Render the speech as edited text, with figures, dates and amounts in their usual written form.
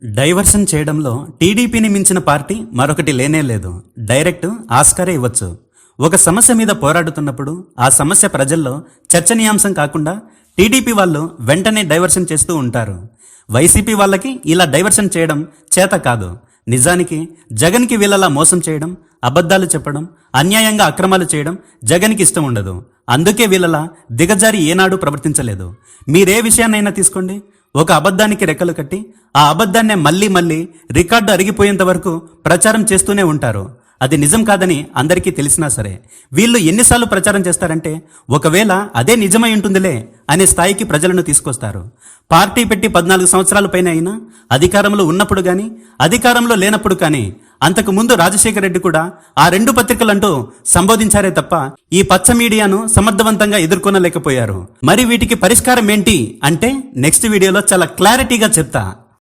Diversion చేయడంలో టీడీపీని మించిన పార్టీ మరొకటి లేనే లేదు. డైరెక్ట్ ఆస్కారే ఇవ్వచ్చు. ఒక సమస్య మీద పోరాడుతున్నప్పుడు ఆ సమస్య ప్రజల్లో చర్చనీయాంశం కాకుండా టీడీపీ వాళ్ళు వెంటనే డైవర్షన్ చేస్తూ ఉంటారు. వైసీపీ వాళ్ళకి ఇలా డైవర్షన్ చేయడం చేత కాదు. నిజానికి జగన్కి వీళ్ళలా మోసం చేయడం, అబద్ధాలు చెప్పడం, అన్యాయంగా అక్రమాలు చేయడం జగన్కి ఇష్టం ఉండదు. అందుకే వీళ్ళలా దిగజారి ఏనాడు ప్రవర్తించలేదు. మీరే విషయాన్నైనా తీసుకోండి, ఒక అబద్ధానికి రెక్కలు కట్టి ఆ అబద్ధాన్నే మళ్ళీ మళ్ళీ రికార్డు అరిగిపోయేంత వరకు ప్రచారం చేస్తూనే ఉంటారు. అది నిజం కాదని అందరికీ తెలిసినా సరే వీళ్ళు ఎన్నిసార్లు ప్రచారం చేస్తారంటే ఒకవేళ అదే నిజమై ఉంటుందిలే అనే స్థాయికి ప్రజలను తీసుకొస్తారు. పార్టీ పెట్టి 14 సంవత్సరాల పైన అయినా అధికారంలో ఉన్నప్పుడు కానీ అధికారంలో లేనప్పుడు కానీ అంతకు ముందు రాజశేఖర రెడ్డి కూడా ఆ 2 పత్రికలంటూ సంబోధించారే తప్ప ఈ పచ్చ మీడియాను సమర్థవంతంగా ఎదుర్కొనలేకపోయారు. మరి వీటికి పరిష్కారం ఏంటి అంటే నెక్స్ట్ వీడియోలో చాలా క్లారిటీగా చెప్తా.